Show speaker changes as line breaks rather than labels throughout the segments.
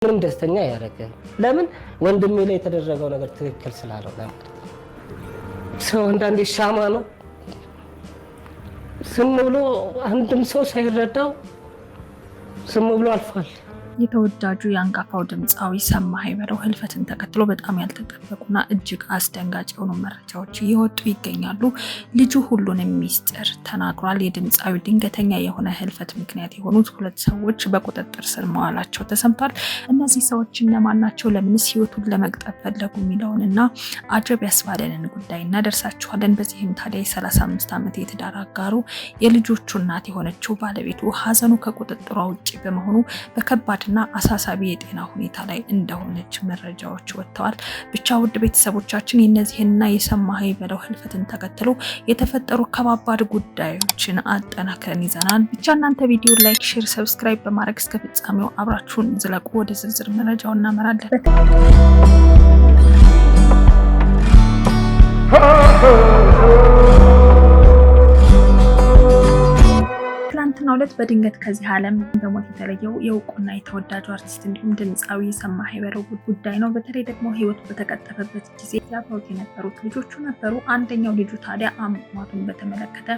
ምንም ደስተኛ ያደረገ ለምን ወንድሜ ላይ የተደረገው ነገር ትክክል ስላልሆነ ሰው አንዳንዴ ሻማ ነው ስም ብሎ አንድም ሰው ሳይረዳው ስም ብሎ አልፏል።
የተወዳጁ የአንጋፋው ድምፃዊ ሰማኸኝ በለው ህልፈትን ተከትሎ በጣም ያልተጠበቁና እጅግ አስደንጋጭ የሆኑ መረጃዎች እየወጡ ይገኛሉ። ልጁ ሁሉንም ሚስጥር ተናግሯል። የድምፃዊ ድንገተኛ የሆነ ህልፈት ምክንያት የሆኑት 2 ሰዎች በቁጥጥር ስር መዋላቸው ተሰምቷል። እነዚህ ሰዎች እነማን ናቸው? ለምንስ ህይወቱን ለመቅጠፍ ፈለጉ? የሚለውንና አጀብ ያስባለንን ጉዳይ እናደርሳችኋለን። በዚህም ታዲያ የ35 ዓመት የትዳር አጋሩ የልጆቹ እናት የሆነችው ባለቤቱ ሀዘኑ ከቁጥጥሯ ውጭ በመሆኑ በከባድ እና አሳሳቢ የጤና ሁኔታ ላይ እንደሆነች መረጃዎች ወጥተዋል። ብቻ ውድ ቤተሰቦቻችን የነዚህና የሰማኸኝ በለው ህልፈትን ተከትሎ የተፈጠሩ ከባባድ ጉዳዮችን አጠናክረን ይዘናል። ብቻ እናንተ ቪዲዮ ላይክ፣ ሼር፣ ሰብስክራይብ በማድረግ እስከ ፍጻሜው አብራችሁን ዝለቁ። ወደ ዝርዝር መረጃው እናመራለን። ትናንትና ዕለት በድንገት ከዚህ ዓለም በሞት የተለየው የእውቁና የተወዳጁ አርቲስት እንዲሁም ድምፃዊ ሰማኸኝ በለው ጉዳይ ነው። በተለይ ደግሞ ህይወቱ በተቀጠፈበት ጊዜ ያብረውት የነበሩት ልጆቹ ነበሩ። አንደኛው ልጁ ታዲያ አሟሟቱን በተመለከተ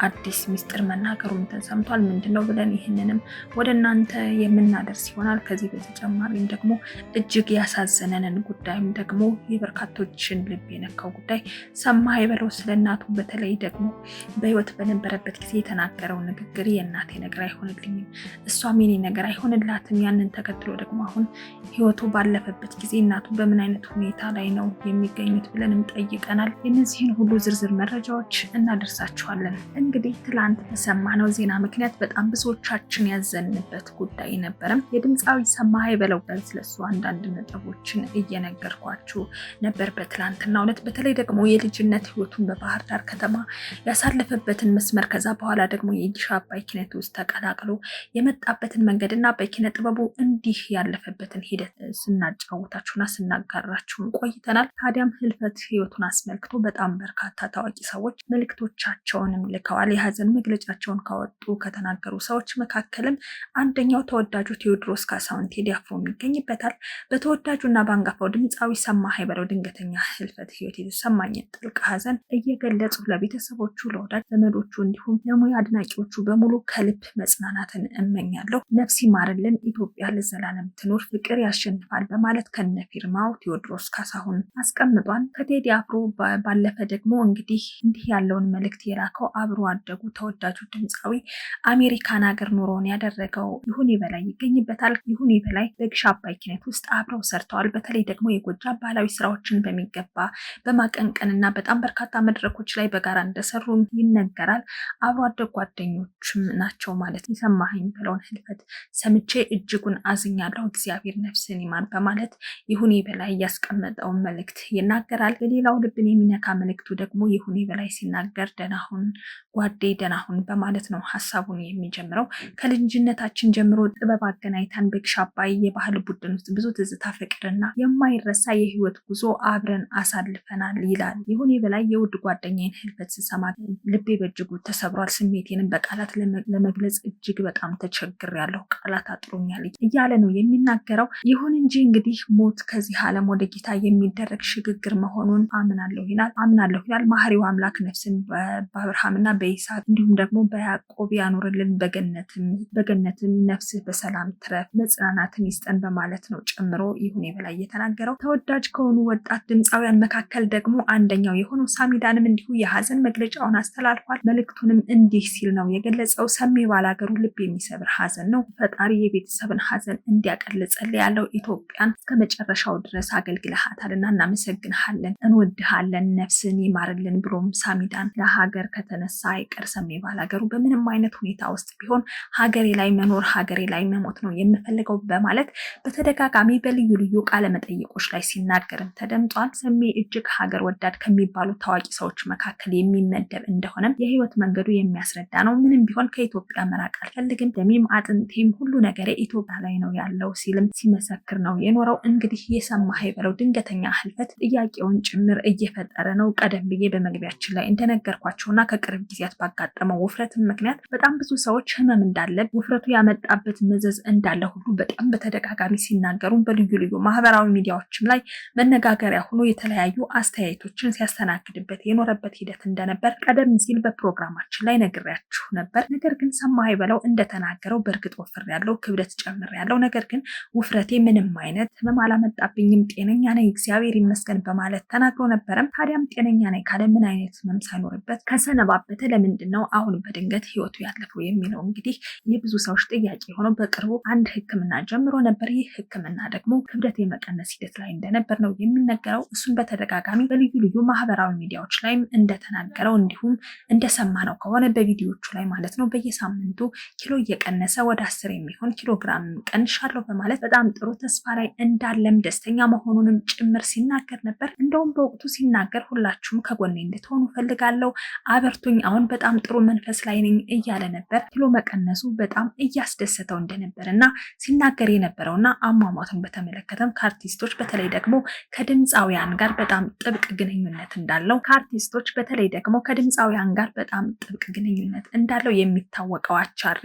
አዲስ ሚስጥር መናገሩም ተሰምቷል። ምንድነው ብለን ይህንንም ወደ እናንተ የምናደርስ ይሆናል። ከዚህ በተጨማሪም ደግሞ እጅግ ያሳዘነንን ጉዳይም ደግሞ የበርካቶችን ልብ የነካው ጉዳይ ሰማኸኝ በለው ስለ እናቱ በተለይ ደግሞ በህይወት በነበረበት ጊዜ የተናገረው ንግግር የእናቴ ነገር አይሆንልኝም፣ እሷም የኔ ነገር አይሆንላትም። ያንን ተከትሎ ደግሞ አሁን ህይወቱ ባለፈበት ጊዜ እናቱ በምን አይነት ሁኔታ ላይ ነው የሚገኙት ብለንም ጠይቀናል። የነዚህን ሁሉ ዝርዝር መረጃዎች እናደርሳችኋለን። እንግዲህ ትላንት በሰማነው ዜና ምክንያት በጣም ብዙዎቻችን ያዘንበት ጉዳይ ነበረም። የድምፃዊ ሰማኸኝ በለው ስለሱ አንዳንድ ነጥቦችን እየነገርኳችሁ ነበር በትላንትናው ዕለት። በተለይ ደግሞ የልጅነት ህይወቱን በባህር ዳር ከተማ ያሳለፈበትን መስመር ከዛ በኋላ ደግሞ የጊሻ አባይ ኪነት ውስጥ ተቀላቅሎ የመጣበትን መንገድና በኪነ ጥበቡ እንዲህ ያለፈበትን ሂደት ስናጫውታችሁና ስናጋራችሁን ቆይተናል። ታዲያም ህልፈት ህይወቱን አስመልክቶ በጣም በርካታ ታዋቂ ሰዎች መልእክቶቻቸውንም ልከዋል። የሀዘን መግለጫቸውን ካወጡ ከተናገሩ ሰዎች መካከልም አንደኛው ተወዳጁ ቴዎድሮስ ካሳሁን ቴዲ አፍሮ ይገኝበታል። በተወዳጁና በአንጋፋው ድምፃዊ ሰማኸኝ በለው ድንገተኛ ህልፈት ህይወት የተሰማኝን ጥልቅ ሀዘን እየገለጹ ለቤተሰቦቹ፣ ለወዳጅ ዘመዶቹ እንዲሁም ለሙያ አድናቂዎቹ በሙሉ ከልብ መጽናናትን እመኛለሁ። ነፍስ ይማርልን፣ ኢትዮጵያ ለዘላለም ትኑር፣ ፍቅር ያሸንፋል በማለት ከነፊርማው ቴዎድሮስ ካሳሁን አስቀምጧል። ከቴዲ አፍሮ ባለፈ ደግሞ እንግዲህ እንዲህ ያለውን መልእክት የላከው አብሮ አደጉ ተወዳጁ ድምፃዊ አሜሪካን ሀገር ኑሮውን ያደረገው ይሁኔ በላይ ይገኝበታል። ይሁኔ በላይ በግሻ አባይ ኪነት ውስጥ አብረው ሰርተዋል። በተለይ ደግሞ የጎጃም ባህላዊ ስራዎችን በሚገባ በማቀንቀንና በጣም በርካታ መድረኮች ላይ በጋራ እንደሰሩ ይነገራል። አብሮ አደጉ ጓደኞችም ናቸው ማለት። የሰማኸኝ በለውን ህልፈት ሰምቼ እጅጉን አዝኛለሁ፣ እግዚአብሔር ነፍስን ይማር በማለት ይሁኔ በላይ ያስቀመጠውን መልእክት ይናገራል። በሌላው ልብን የሚነካ መልእክቱ ደግሞ ይሁኔ በላይ ሲናገር ደናሁን ጓዴ ደናሁን በማለት ነው ሀሳቡን የሚጀምረው። ከልጅነታችን ጀምሮ ጥበብ አገናኝታን በግሻ አባይ የባህል ቡድን ውስጥ ብዙ ትዝታ፣ ፍቅርና የማይረሳ የህይወት ጉዞ አብረን አሳልፈናል ይላል ይሁኔ በላይ። የውድ ጓደኛዬን ህልፈት ስሰማ ልቤ በእጅጉ ተሰብሯል፣ ስሜቴንም በቃላት ለመግለጽ እጅግ በጣም ተቸግሬያለሁ፣ ቃላት አጥሮኛል እያለ ነው የሚናገረው። ይሁን እንጂ እንግዲህ ሞት ከዚህ ዓለም ወደ ጌታ የሚደረግ ሽግግር መሆኑን አምናለሁ ይላል። መሐሪው አምላክ ነፍስን በአብርሃምና በይስሐቅ እንዲሁም ደግሞ በያዕቆብ ያኖርልን፣ በገነትም ነፍስህ በሰላም ትረፍ፣ መጽናናትን ይስጠን በማለት ነው ጨምሮ ይሁኔ በላይ የተናገረው። ተወዳጅ ከሆኑ ወጣት ድምፃውያን መካከል ደግሞ አንደኛው የሆነው ሳሚዳንም እንዲሁ የሀዘን መግለጫውን አስተላልፏል። መልእክቱንም እንዲህ ሲል ነው የገለጸው። ሰሜ ባላገሩ ልብ የሚሰብር ሀዘን ነው። ፈጣሪ የቤተሰብን ሀዘን እንዲያቀልጽል ያለው ኢትዮጵያን እስከ መጨረሻው ድረስ አገልግለሃታልና እናመሰግንሃለን፣ እንወድሃለን፣ ነፍስን ይማርልን ብሎም ሳሚዳን ለሀገር ከተነሳ አይቀር ሰሜ ባላገሩ በምንም አይነት ሁኔታ ውስጥ ቢሆን ሀገሬ ላይ መኖር ሀገሬ ላይ መሞት ነው የምፈልገው በማለት በተደጋጋሚ በልዩ ልዩ ቃለ መጠይቆች ላይ ሲናገርም ተደምጧል። ሰሜ እጅግ ሀገር ወዳድ ከሚባሉ ታዋቂ ሰዎች መካከል የሚመደብ እንደሆነም የህይወት መንገዱ የሚያስረዳ ነው። ምንም ቢሆን ከኢትዮጵያ መራቅ አልፈልግም፣ ደሜም አጥንቴም ሁሉ ነገር ኢትዮጵያ ላይ ነው ያለው ሲልም ሲመሰክር ነው የኖረው። እንግዲህ የሰማኸኝ በለው ድንገተኛ ህልፈት ጥያቄውን ጭምር እየፈጠረ ነው። ቀደም ብዬ በመግቢያችን ላይ እንደነገርኳቸውና ከቅርብ ጊዜ ጊዜያት ባጋጠመው ውፍረት ምክንያት በጣም ብዙ ሰዎች ህመም እንዳለ ውፍረቱ ያመጣበት መዘዝ እንዳለ ሁሉ በጣም በተደጋጋሚ ሲናገሩ በልዩ ልዩ ማህበራዊ ሚዲያዎችም ላይ መነጋገሪያ ሆኖ የተለያዩ አስተያየቶችን ሲያስተናግድበት የኖረበት ሂደት እንደነበር ቀደም ሲል በፕሮግራማችን ላይ ነግሬያችሁ ነበር። ነገር ግን ሰማኸኝ በለው እንደተናገረው በእርግጥ ወፍሬያለሁ፣ ክብደት ጨምሬያለሁ፣ ነገር ግን ውፍረቴ ምንም አይነት ህመም አላመጣብኝም፣ ጤነኛ ነኝ እግዚአብሔር ይመስገን በማለት ተናግሮ ነበረም። ታዲያም ጤነኛ ነኝ ካለ ምን አይነት ህመም ሳይኖርበት ከሰነባበተ ለምንድን ነው አሁን በድንገት ህይወቱ ያለፈው የሚለው እንግዲህ የብዙ ሰዎች ጥያቄ ሆኖ በቅርቡ አንድ ህክምና ጀምሮ ነበር። ይህ ህክምና ደግሞ ክብደት የመቀነስ ሂደት ላይ እንደነበር ነው የሚነገረው። እሱን በተደጋጋሚ በልዩ ልዩ ማህበራዊ ሚዲያዎች ላይም እንደተናገረው እንዲሁም እንደሰማነው ከሆነ በቪዲዮቹ ላይ ማለት ነው በየሳምንቱ ኪሎ እየቀነሰ ወደ 10 የሚሆን ኪሎግራም ቀንሻለሁ በማለት በጣም ጥሩ ተስፋ ላይ እንዳለም ደስተኛ መሆኑንም ጭምር ሲናገር ነበር። እንደውም በወቅቱ ሲናገር ሁላችሁም ከጎኔ እንድትሆኑ ፈልጋለሁ፣ አበርቱኝ፣ አሁን በጣም ጥሩ መንፈስ ላይ ነኝ እያለ ነበር። ኪሎ መቀነሱ በጣም እያስደሰተው እንደነበርና ሲናገር የነበረውና አሟሟቱን በተመለከተም ከአርቲስቶች በተለይ ደግሞ ከድምፃውያን ጋር በጣም ጥብቅ ግንኙነት እንዳለው በጣም ጥብቅ ግንኙነት እንዳለው የሚታወቀው አቻሬ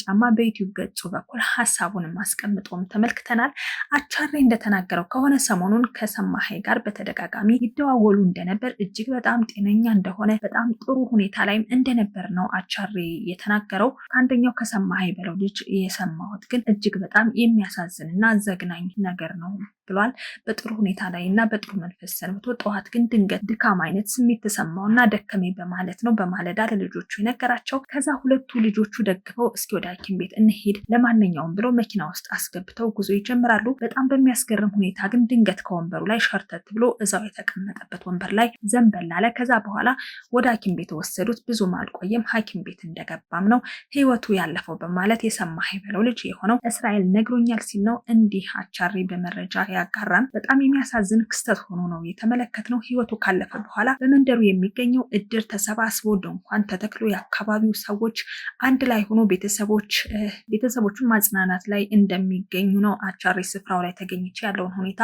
ጫማ በዩቲዩብ ገጹ በኩል ሀሳቡንም አስቀምጦም ተመልክተናል። አቻሬ እንደተናገረው ከሆነ ሰሞኑን ከሰማኸኝ ጋር በተደጋጋሚ ይደዋወሉ እንደነበር፣ እጅግ በጣም ጤነኛ እንደሆነ፣ በጣም ጥሩ ሁኔታ ላይም እንደነበር ነው አቻሬ የተናገረው። ከአንደኛው ከሰማኸኝ በለው ልጅ የሰማሁት ግን እጅግ በጣም የሚያሳዝንና ዘግናኝ ነገር ነው ብሏል። በጥሩ ሁኔታ ላይ እና በጥሩ መንፈስ ሰንብቶ ጠዋት ግን ድንገት ድካም አይነት ስሜት ተሰማውና ደከመኝ በማለት ነው በማለዳ ለልጆቹ የነገራቸው። ከዛ ሁለቱ ልጆቹ ደግፈው እስኪ ወደ ሐኪም ቤት እንሄድ ለማንኛውም ብለው መኪና ውስጥ አስገብተው ጉዞ ይጀምራሉ። በጣም በሚያስገርም ሁኔታ ግን ድንገት ከወንበሩ ላይ ሸርተት ብሎ እዛው የተቀመጠበት ወንበር ላይ ዘንበል አለ። ከዛ በኋላ ወደ ሐኪም ቤት ወሰዱት። ብዙም አልቆየም። ሐኪም ቤት እንደገባም ነው ህይወቱ ያለፈው በማለት የሰማኸኝ በለው ልጅ የሆነው እስራኤል ነግሮኛል ሲል ነው እንዲህ አቻሬ በመረጃ ያጋራን። በጣም የሚያሳዝን ክስተት ሆኖ ነው የተመለከትነው። ህይወቱ ካለፈ በኋላ በመንደሩ የሚገኘው እድር ተሰባስቦ ድንኳን ተተክሎ የአካባቢው ሰዎች አንድ ላይ ሆኖ ቤተሰቦቹን ማጽናናት ላይ እንደሚገኙ ነው አቻሬ ስፍራው ላይ ተገኝቼ ያለውን ሁኔታ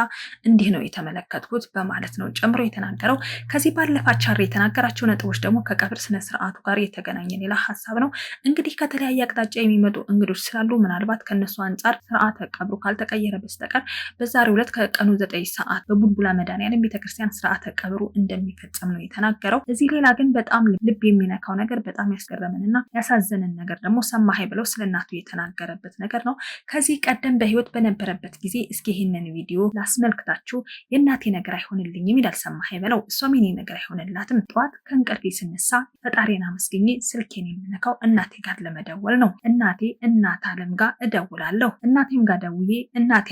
እንዲህ ነው የተመለከትኩት በማለት ነው ጨምሮ የተናገረው። ከዚህ ባለፈ አቻሬ የተናገራቸው ነጥቦች ደግሞ ከቀብር ስነ ስርዓቱ ጋር የተገናኘ ሌላ ሀሳብ ነው። እንግዲህ ከተለያየ አቅጣጫ የሚመጡ እንግዶች ስላሉ ምናልባት ከነሱ አንጻር ስርዓተ ቀብሩ ካልተቀየረ በስተቀር በዛሬው ዕለት ከቀኑ 9 ሰዓት በቡልቡላ መድኃኔዓለም ቤተክርስቲያን ስርዓተ ቀብሩ እንደሚፈጸም ነው የተናገረው። እዚህ ሌላ ግን በጣም ልብ የሚነካው ነገር በጣም ያስገረመንና ያሳዘነን ነገር ደግሞ ሰማኸኝ ብለው ስለእናቱ የተናገረበት ነገር ነው። ከዚህ ቀደም በህይወት በነበረበት ጊዜ እስኪ ይህንን ቪዲዮ ላስመልክታችሁ። የእናቴ ነገር አይሆንልኝም ይላል ሰማኸኝ ብለው። እሷም የኔ ነገር አይሆንላትም። ጠዋት ከእንቅልፌ ስነሳ ፈጣሪን አመስግኜ ስልኬን የምነካው እናቴ ጋር ለመደወል ነው። እናት አለም ጋር እደውላለሁ። እናቴም ጋር ደውዬ እናቴ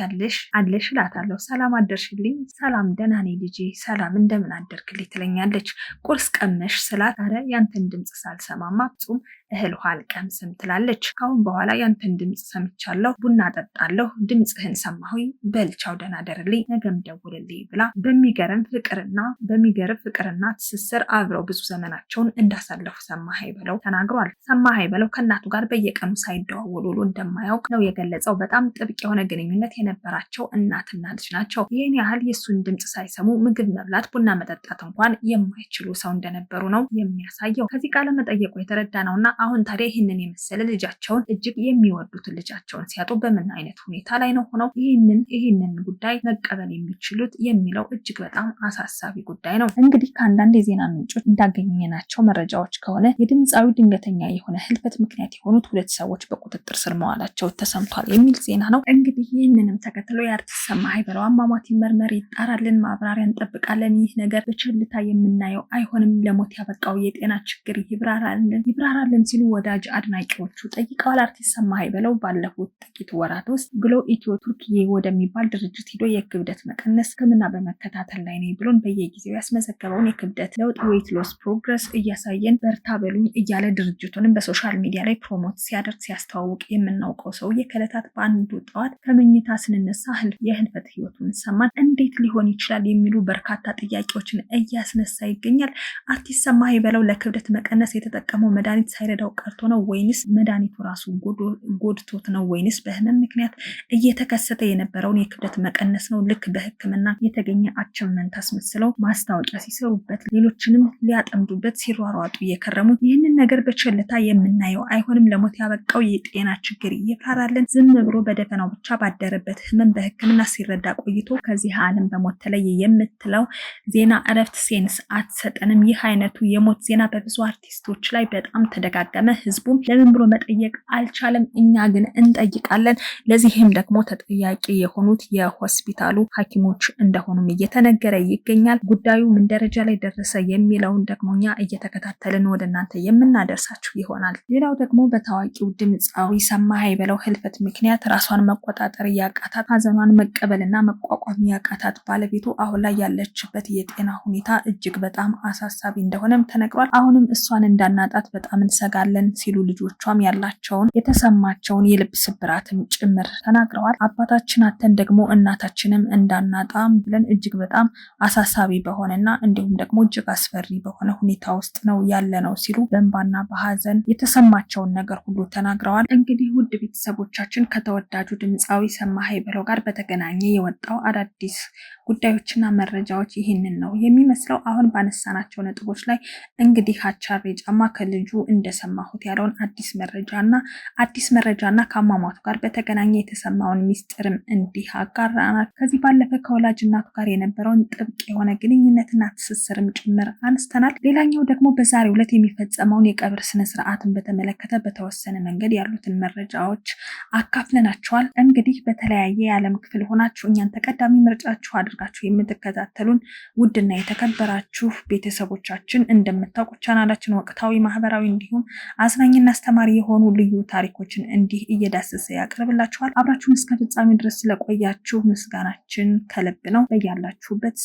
አለሽ እላታለሁ። ሰላም አደርሽልኝ? ሰላም ደህና ነኝ ልጄ፣ ሰላም እንደምን አደርክልኝ ትለኛለች። ቁርስ ቀመሽ ስላት ኧረ ያንተን ድምፅ ሳልሰማማ ፍጹም እህል ውሃ አልቀምስም ትላለች። ካሁን በኋላ ያንተን ድምፅ ሰምቻለሁ፣ ቡና ጠጣለሁ፣ ድምፅህን ሰማሁኝ፣ በልቻው ደህና ደርልኝ፣ ነገም ደውልልኝ ብላ በሚገርም ፍቅርና ትስስር አብረው ብዙ ዘመናቸውን እንዳሳለፉ ሰማኸኝ በለው ተናግሯል። ሰማኸኝ በለው ከእናቱ ጋር በየቀኑ ሳይደዋወሉ ውሎ እንደማያውቅ ነው የገለጸው። በጣም ጥብቅ የሆነ ግንኙነት የነበራቸው እናትና ልጅ ናቸው። ይህን ያህል የእሱን ድምፅ ሳይሰሙ ምግብ መብላት፣ ቡና መጠጣት እንኳን የማይችሉ ሰው እንደነበሩ ነው የሚያሳየው። ከዚህ ቃለ መጠየቁ የተረዳ ነውና አሁን ታዲያ ይህንን የመሰለ ልጃቸውን እጅግ የሚወዱትን ልጃቸውን ሲያጡ በምን አይነት ሁኔታ ላይ ነው ሆነው ይህንን ጉዳይ መቀበል የሚችሉት የሚለው እጅግ በጣም አሳሳቢ ጉዳይ ነው። እንግዲህ ከአንዳንድ የዜና ምንጮች እንዳገኘናቸው መረጃዎች ከሆነ የድምፃዊ ድንገተኛ የሆነ ህልፈት ምክንያት የሆኑት 2 ሰዎች በቁጥጥር ስር መዋላቸው ተሰምቷል የሚል ዜና ነው። እንግዲህ ይህንንም ተከትሎ የአርቲስት ሰማኸኝ በለው አሟሟት ይመርመር፣ ይጣራልን፣ ማብራሪያ እንጠብቃለን። ይህ ነገር በቸልታ የምናየው አይሆንም። ለሞት ያበቃው የጤና ችግር ይብራራልን ሲሉ ወዳጅ አድናቂዎቹ ጠይቀዋል። አርቲስት ሰማኸኝ በለው ባለፉት ጥቂት ወራት ውስጥ ግሎ ኢትዮ ቱርኪዬ ወደሚባል ድርጅት ሄዶ የክብደት መቀነስ ህክምና በመከታተል ላይ ነኝ ብሎን በየጊዜው ያስመዘገበውን የክብደት ለውጥ ዌይት ሎስ ፕሮግረስ እያሳየን በርታ በሉኝ እያለ ድርጅቱንም በሶሻል ሚዲያ ላይ ፕሮሞት ሲያደርግ ሲያስተዋውቅ የምናውቀው ሰውዬ ከዕለታት በአንዱ ጠዋት ከመኝታ ስንነሳ የህልፈት ህይወቱን ሰማን። እንዴት ሊሆን ይችላል የሚሉ በርካታ ጥያቄዎችን እያስነሳ ይገኛል። አርቲስት ሰማኸኝ በለው ለክብደት መቀነስ የተጠቀመው መድኃኒት ሳይረዳው ቀርቶ ነው ወይንስ መድኃኒቱ ራሱ ጎድቶት ነው ወይንስ በህመም ምክንያት እየተከሰተ የነበረውን የክብደት መቀነስ ነው? ልክ በሕክምና የተገኘ አቺቭመንት አስመስለው ማስታወቂያ ሲሰሩበት ሌሎችንም ሊያጠምዱበት ሲሯሯጡ የከረሙት ይህንን ነገር በቸልታ የምናየው አይሆንም። ለሞት ያበቃው የጤና ችግር ይፈራልን። ዝም ብሎ በደፈናው ብቻ ባደረበት ህመም በሕክምና ሲረዳ ቆይቶ ከዚህ ዓለም በሞት ተለየ የምትለው ዜና እረፍት ሴንስ አትሰጠንም። ይህ አይነቱ የሞት ዜና በብዙ አርቲስቶች ላይ በጣም ተደጋገመ። ህዝቡም ለምን ብሎ መጠየቅ አልቻለም። እኛ ግን እንጠይቃለን። ለዚህም ደግሞ ተጠያቂ የሆኑት የሆስፒታሉ ሐኪሞች እንደሆኑም እየተነገረ ይገኛል። ጉዳዩ ምን ደረጃ ላይ ደረሰ የሚለውን ደግሞ እኛ እየተከታተልን ወደ እናንተ የምናደርሳችሁ ይሆናል። ሌላው ደግሞ በታዋቂው ድምፃዊ ሰማሃይ በለው ህልፈት ምክንያት ራሷን መቆጣጠር ያቃታት፣ ሀዘኗን መቀበልና መቋቋም ያቃታት ባለቤቱ አሁን ላይ ያለችበት የጤና ሁኔታ እጅግ በጣም አሳሳቢ እንደሆነም ተነግሯል። አሁንም እሷን እንዳናጣት በጣም እንሰጋለን ሲሉ ልጆቿም ያላቸውን የተሰማቸውን የልብ ስብራትም ጭምር ተናግረዋል። አባታችን አተን ደግሞ እናታችንም እንዳናጣም ብለን እጅግ በጣም አሳሳቢ በሆነና እንዲሁም ደግሞ እጅግ አስፈሪ በሆነ ሁኔታ ውስጥ ነው ያለ ነው ሲሉ በእንባና በሀዘን የተሰማቸውን ነገር ሁሉ ተናግረዋል። እንግዲህ ውድ ቤተሰቦቻችን ከተወዳጁ ድምፃዊ ሰማሃይ በለው ጋር በተገናኘ የወጣው አዳዲስ ጉዳዮችና መረጃዎች ይህንን ነው የሚመስለው። አሁን ባነሳናቸው ነጥቦች ላይ እንግዲህ ሀቻሬ ጫማ ከልጁ እንደሰማሁት ያለውን አዲስ መረጃና ከአሟሟቱ ጋር በተገናኘ የተሰማውን ሚስጥርም እንዲህ አጋራናል። ከዚህ ባለፈ ከወላጅ እናቱ ጋር የነበረውን ጥብቅ የሆነ ግንኙነትና ትስስርም ጭምር አንስተናል። ሌላኛው ደግሞ በዛሬው ዕለት የሚፈጸመውን የቀብር ስነስርዓትን በተመለከተ በተወሰነ መንገድ ያሉትን መረጃዎች አካፍለናቸዋል። እንግዲህ በተለያየ የዓለም ክፍል ሆናችሁ እኛን ተቀዳሚ ምርጫችሁ አድርጋችሁ የምትከታተሉን ውድና የተከበራችሁ ቤተሰቦቻችን እንደምታውቁ ቻናላችን ወቅታዊ፣ ማህበራዊ እንዲሁም አዝናኝና አስተማሪ የሆኑ ልዩ ታሪኮችን እንዲህ እየዳሰሰ ያቀርብላችኋል። አብራችሁን እስከ ፍጻሜ ድረስ ስለቆያችሁ ምስጋናችን ከልብ ነው። በያላችሁበት